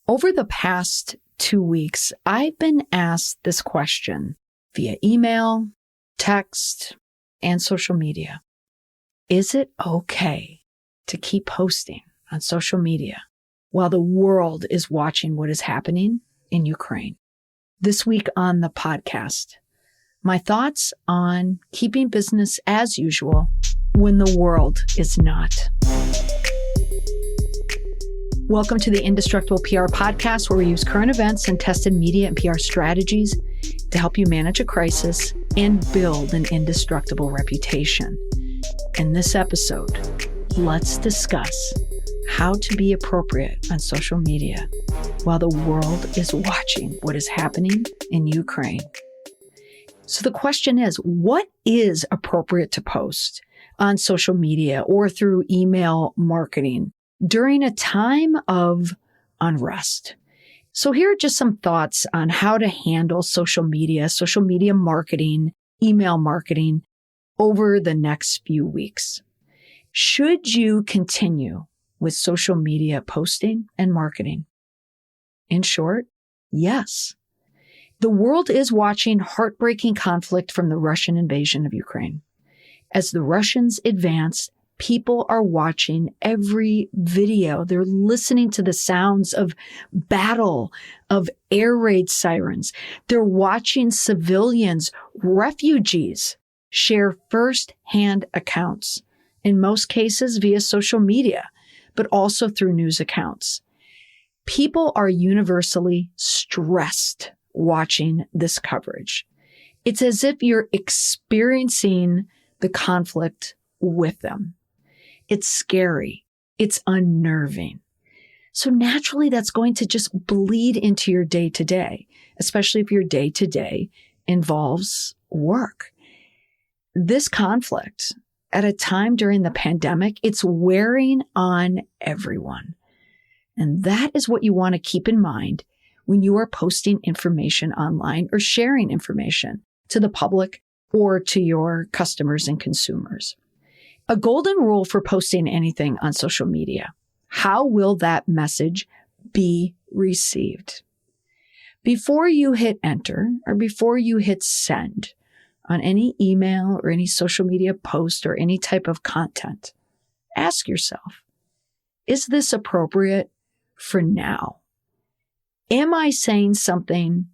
Over the past 2 weeks, I've been asked this question via email, text, and social media. Is it okay to keep posting on social media while the world is watching what is happening in Ukraine? This week on the podcast, my thoughts on keeping business as usual when the world is not. Welcome to the Indestructible PR podcast, where we use current events and tested media and PR strategies to help you manage a crisis and build an indestructible reputation. In this episode, let's discuss how to be appropriate on social media while the world is watching what is happening in Ukraine. So the question is, what is appropriate to post on social media or through email marketing during a time of unrest? So here are just some thoughts on how to handle social media marketing, email marketing over the next few weeks. Should you continue with social media posting and marketing? In short, yes. The world is watching heartbreaking conflict from the Russian invasion of Ukraine. As the Russians advance, people are watching every video. They're listening to the sounds of battle, of air raid sirens. They're watching civilians, refugees, share first-hand accounts, in most cases via social media, but also through news accounts. People are universally stressed watching this coverage. It's as if you're experiencing the conflict with them. It's scary. It's unnerving. So naturally, that's going to just bleed into your day-to-day, especially if your day-to-day involves work. This conflict, at a time during the pandemic, it's wearing on everyone. And that is what you want to keep in mind when you are posting information online or sharing information to the public or to your customers and consumers. A golden rule for posting anything on social media: how will that message be received? Before you hit enter or before you hit send on any email or any social media post or any type of content, ask yourself, is this appropriate for now? Am I saying something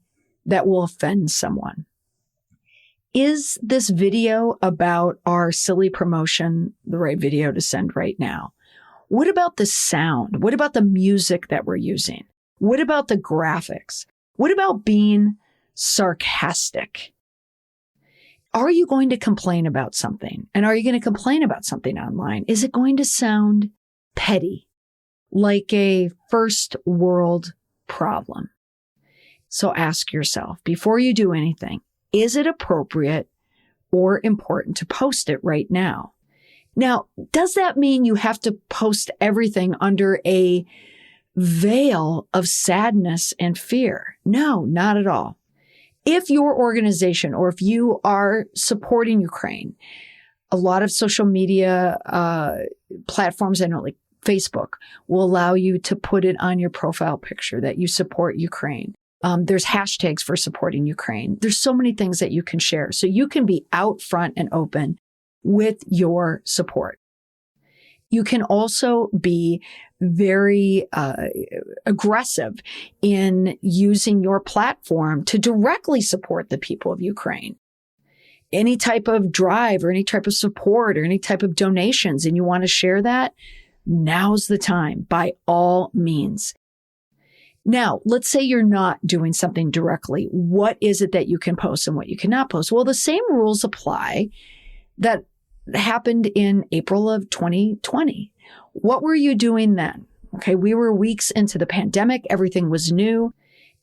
that will offend someone? Is this video about our silly promotion the right video to send right now? What about the sound? What about the music that we're using? What about the graphics? What about being sarcastic? Are you going to complain about something? And are you going to complain about something online? Is it going to sound petty, like a first world problem? So ask yourself, before you do anything, is it appropriate or important to post it right now? Now, does that mean you have to post everything under a veil of sadness and fear? No, not at all. If your organization or if you are supporting Ukraine, a lot of social media platforms, I know like Facebook, will allow you to put it on your profile picture that you support Ukraine. There's hashtags for supporting Ukraine. There's so many things that you can share. So you can be out front and open with your support. You can also be very aggressive in using your platform to directly support the people of Ukraine. Any type of drive or any type of support or any type of donations, and you want to share that, now's the time, by all means. Now, let's say you're not doing something directly. What is it that you can post and what you cannot post? Well, the same rules apply that happened in April of 2020. What were you doing then? Okay, we were weeks into the pandemic. Everything was new.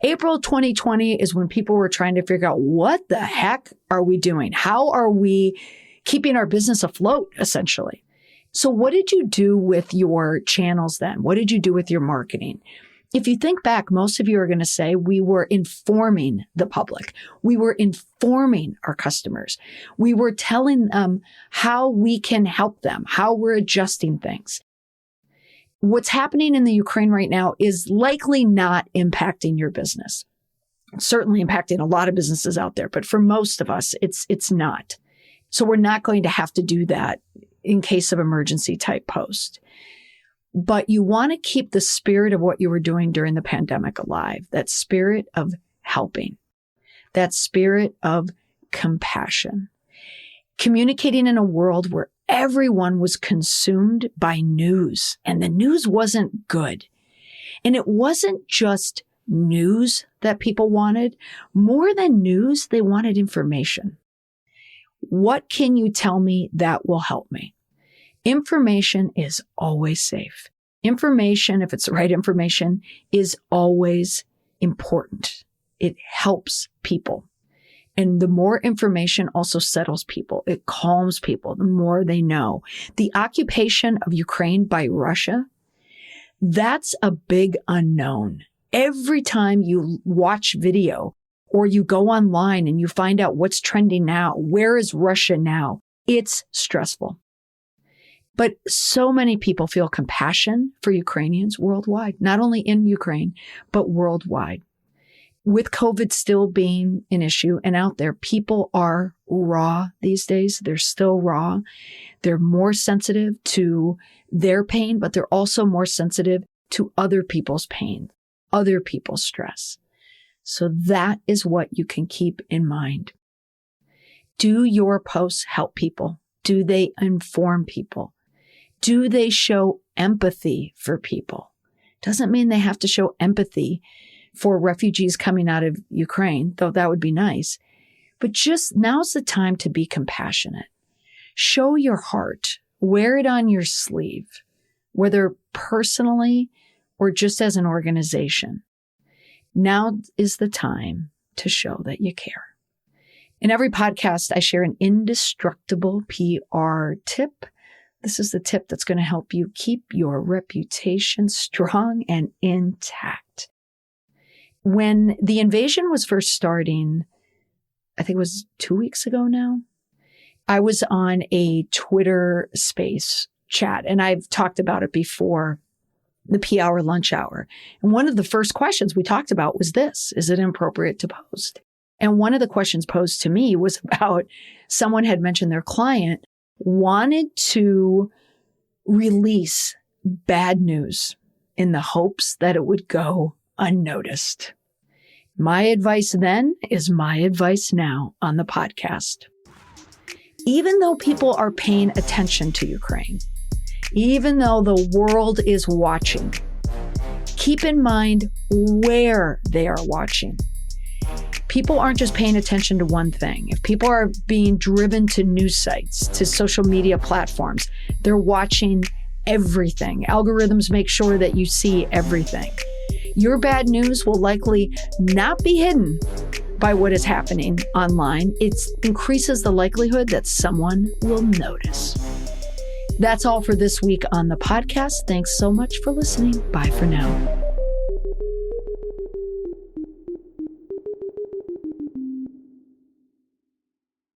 April 2020 is when people were trying to figure out, what the heck are we doing? How are we keeping our business afloat, essentially? So what did you do with your channels then? What did you do with your marketing? If you think back, most of you are going to say we were informing the public. We were informing our customers. We were telling them how we can help them, how we're adjusting things. what's happening in the Ukraine right now is likely not impacting your business. It's certainly impacting a lot of businesses out there, but for most of us, it's not. So we're not going to have to do that in case of emergency type post. But you want to keep the spirit of what you were doing during the pandemic alive, that spirit of helping, that spirit of compassion, communicating in a world where everyone was consumed by news, and the news wasn't good. And it wasn't just news that people wanted. More than news, they wanted information. What can you tell me that will help me? Information is always safe. Information, if it's the right information, is always important. It helps people. And the more information also settles people. It calms people the more they know. The occupation of Ukraine by Russia, that's a big unknown. Every time you watch video or you go online and you find out what's trending now, where is Russia now, it's stressful. But so many people feel compassion for Ukrainians worldwide, not only in Ukraine, but worldwide. With COVID still being an issue and out there, people are raw these days. They're still raw. They're more sensitive to their pain, but they're also more sensitive to other people's pain, other people's stress. So that is what you can keep in mind. Do your posts help people? Do they inform people? Do they show empathy for people? Doesn't mean they have to show empathy for refugees coming out of Ukraine, though that would be nice. But just now's the time to be compassionate. Show your heart. Wear it on your sleeve, whether personally or just as an organization. Now is the time to show that you care. In every podcast, I share an indestructible PR tip. This is the tip that's going to help you keep your reputation strong and intact. When the invasion was first starting, I think it was 2 weeks ago now, I was on a Twitter space chat, and I've talked about it before, the P-hour lunch hour. And one of the first questions we talked about was this: is it inappropriate to post? And one of the questions posed to me was about someone had mentioned their client wanted to release bad news in the hopes that it would go unnoticed. My advice then is my advice now on the podcast. Even though people are paying attention to Ukraine, even though the world is watching, keep in mind where they are watching. People aren't just paying attention to one thing. If people are being driven to news sites, to social media platforms, they're watching everything. Algorithms make sure that you see everything. Your bad news will likely not be hidden by what is happening online. It increases the likelihood that someone will notice. That's all for this week on the podcast. Thanks so much for listening. Bye for now.